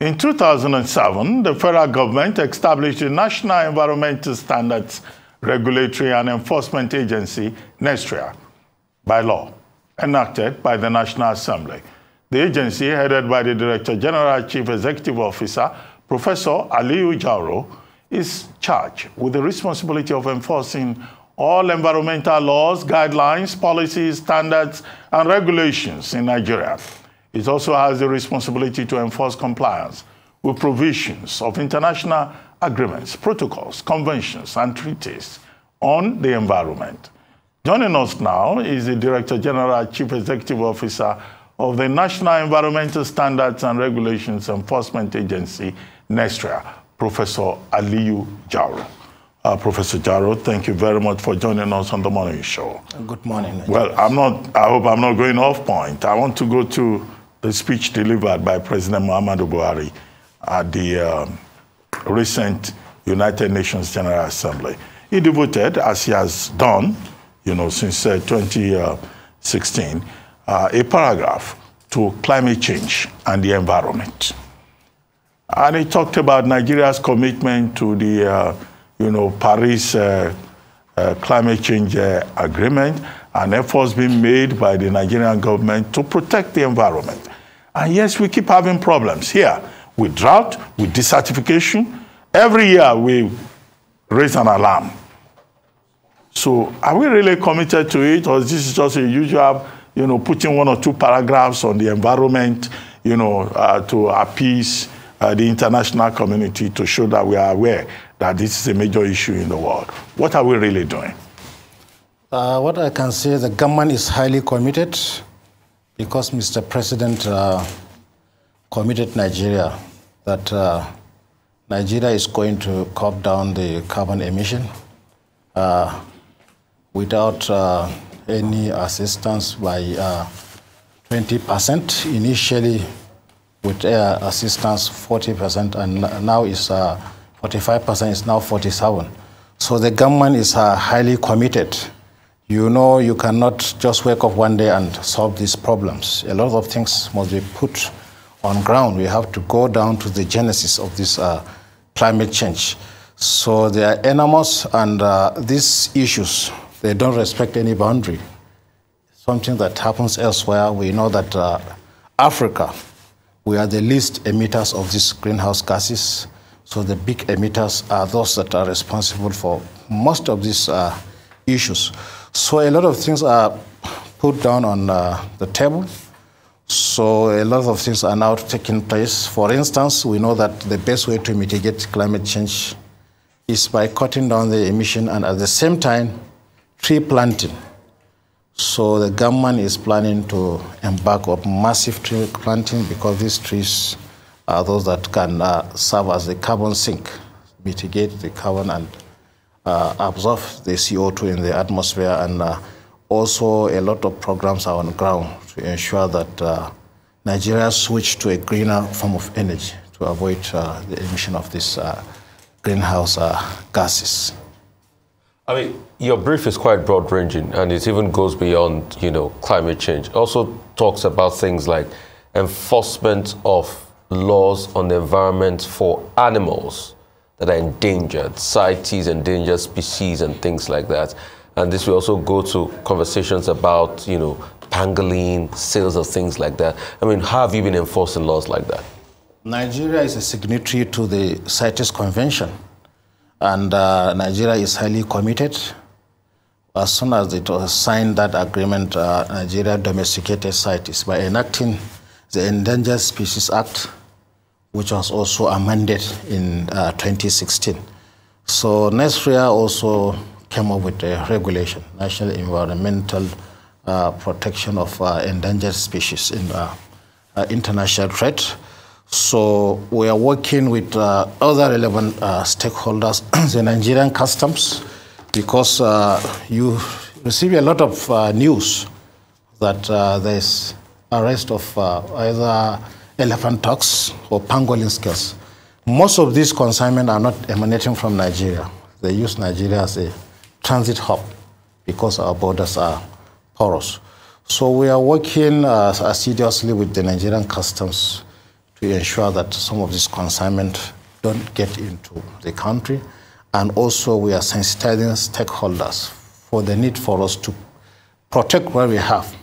In 2007, the federal government established the National Environmental Standards Regulatory and Enforcement Agency, NISREA, by law, enacted by the National Assembly. The agency, headed by the Director General Chief Executive Officer, Professor Aliyu Jauro, is charged with the responsibility of enforcing all environmental laws, guidelines, policies, standards, and regulations in Nigeria. It also has the responsibility to enforce compliance with provisions of international agreements, protocols, conventions, and treaties on the environment. Joining us now is the Director General Chief Executive Officer of the National Environmental Standards and Regulations Enforcement Agency, NISREA, Professor Aliyu Jauro. Professor Jauro, thank you very much for joining us on the morning show. Good morning. Well, I hope I'm not going off point. I want to go to the speech delivered by President Muhammadu Buhari at the recent United Nations General Assembly. He devoted, as he has done, since 2016, a paragraph to climate change and the environment. And he talked about Nigeria's commitment to the, Paris climate change agreement and efforts being made by the Nigerian government to protect the environment. And yes, we keep having problems here with drought, with desertification. Every year we raise an alarm. So are we really committed to it, or is this just a usual, putting one or two paragraphs on the environment, to appease the international community to show that we are aware that this is a major issue in the world? What are we really doing? What I can say, the government is highly committed because Mr. President committed Nigeria that Nigeria is going to cut down the carbon emission without any assistance by 20%. Initially, with air assistance, 40%, and now is 45%, is now 47%. So the government is highly committed. You cannot just wake up one day and solve these problems. A lot of things must be put on ground. We have to go down to the genesis of this climate change. So they are enormous, and these issues, they don't respect any boundary. Something that happens elsewhere, we know that Africa, we are the least emitters of these greenhouse gases. So the big emitters are those that are responsible for most of these issues. So a lot of things are put down on the table. So a lot of things are now taking place. For instance, we know that the best way to mitigate climate change is by cutting down the emission and at the same time, tree planting. So the government is planning to embark on massive tree planting because these trees are those that can serve as a carbon sink, mitigate the carbon and absorb the CO2 in the atmosphere. And also a lot of programs are on ground to ensure that Nigeria switch to a greener form of energy to avoid the emission of these greenhouse gases. I mean, your brief is quite broad-ranging, and it even goes beyond, climate change. It also talks about things like enforcement of laws on the environment for animals that are endangered, CITES, endangered species, and things like that. And this will also go to conversations about, pangolin, sales of things like that. I mean, how have you been enforcing laws like that? Nigeria is a signatory to the CITES Convention. And Nigeria is highly committed. As soon as it was signed that agreement, Nigeria domesticated CITES by enacting the Endangered Species Act, which was also amended in 2016. So NISREA also came up with a regulation, National Environmental Protection of Endangered Species in international trade. So we are working with other relevant stakeholders, the Nigerian customs, because you receive a lot of news that there's arrest of either elephant tuks or pangolin scales. Most of these consignments are not emanating from Nigeria. They use Nigeria as a transit hub because our borders are porous. So we are working assiduously with the Nigerian customs to ensure that some of this consignment don't get into the country. And also we are sensitizing stakeholders for the need for us to protect what we have.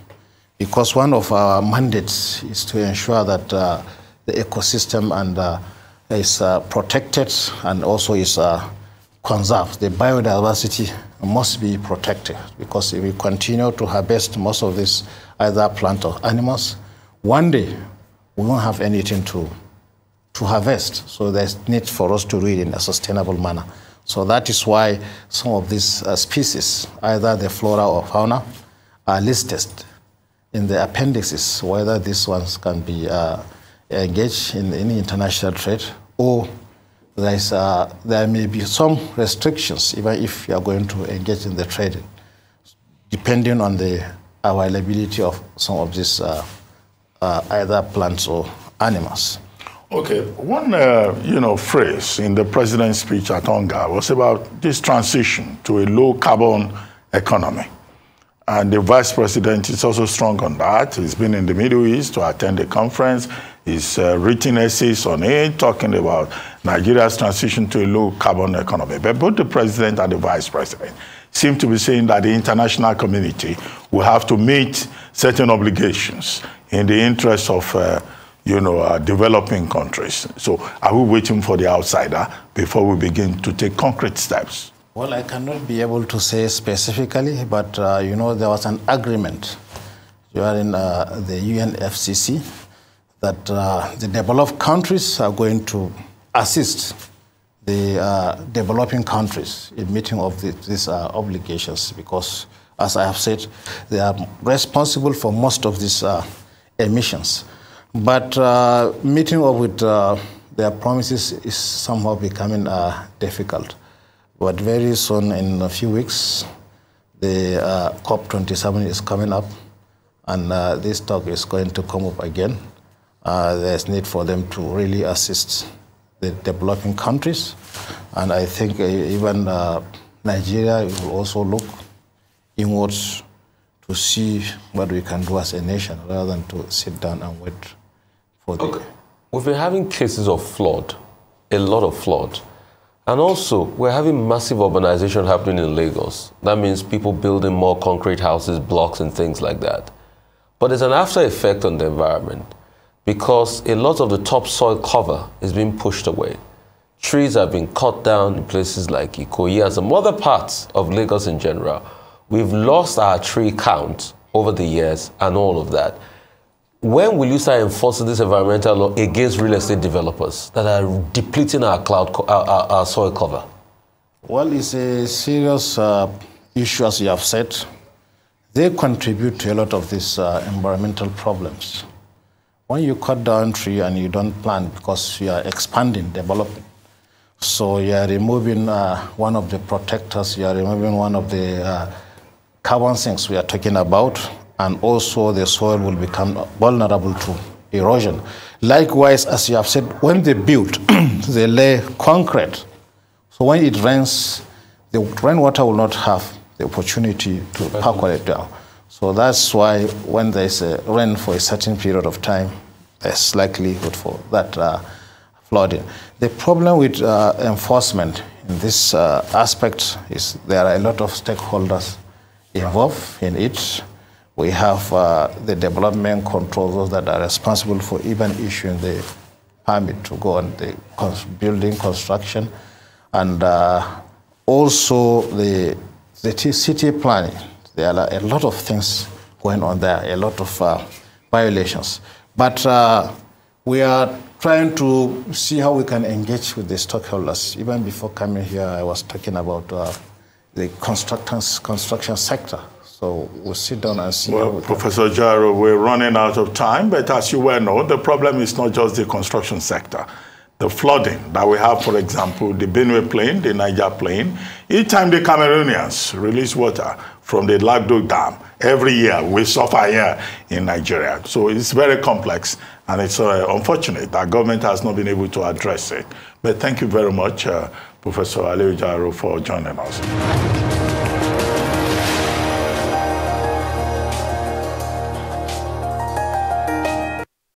Because one of our mandates is to ensure that the ecosystem is protected and also is conserved. The biodiversity must be protected, because if we continue to harvest most of this, either plant or animals, one day we won't have anything to harvest. So there's need for us to do it in a sustainable manner. So that is why some of these species, either the flora or fauna, are listed in the appendices, whether these ones can be engaged in any international trade, or there may be some restrictions, even if you are going to engage in the trade, depending on the availability of some of these either plants or animals. Okay, one phrase in the president's speech at Onga was about this transition to a low-carbon economy. And the vice president is also strong on that. He's been in the Middle East to attend the conference. He's written essays on it, talking about Nigeria's transition to a low-carbon economy. But both the president and the vice president seem to be saying that the international community will have to meet certain obligations in the interest of developing countries. So are we waiting for the outsider before we begin to take concrete steps? Well, I cannot be able to say specifically, but there was an agreement during the UNFCCC that the developed countries are going to assist the developing countries in meeting of these obligations, because, as I have said, they are responsible for most of these emissions. But meeting up with their promises is somehow becoming difficult. But very soon, in a few weeks, the COP27 is coming up, and this talk is going to come up again. There's need for them to really assist the developing countries, and I think even Nigeria will also look inwards to see what we can do as a nation, rather than to sit down and wait for the... Okay. We've been having cases of flood, a lot of flood. And also, we're having massive urbanization happening in Lagos. That means people building more concrete houses, blocks, and things like that. But there's an after effect on the environment, because a lot of the topsoil cover is being pushed away. Trees have been cut down in places like Ikoyi and some other parts of Lagos in general. We've lost our tree count over the years and all of that. When will you start enforcing this environmental law against real estate developers that are depleting our soil cover? Well, it's a serious issue, as you have said. They contribute to a lot of these environmental problems. When you cut down tree and you don't plant, because you are expanding, developing, so you are removing one of the protectors, you are removing one of the carbon sinks we are talking about, and also the soil will become vulnerable to erosion. Likewise, as you have said, when they build, they lay concrete. So when it rains, the rainwater will not have the opportunity to percolate down. So that's why when there's a rain for a certain period of time, there's likelihood for that flooding. The problem with enforcement in this aspect is there are a lot of stakeholders involved in it. We have the development controllers that are responsible for even issuing the permit to go on the building construction, and also the city planning. There are a lot of things going on there, a lot of violations. But we are trying to see how we can engage with the stakeholders. Even before coming here, I was talking about the construction sector. So we'll sit down and see. Well, Professor Jauro, we're running out of time, but as you well know, the problem is not just the construction sector. The flooding that we have, for example, the Benue Plain, the Niger Plain, each time the Cameroonians release water from the Lagdo Dam, every year we suffer here in Nigeria. So it's very complex, and it's unfortunate that government has not been able to address it. But thank you very much, Professor Aliyu Jauro, for joining us.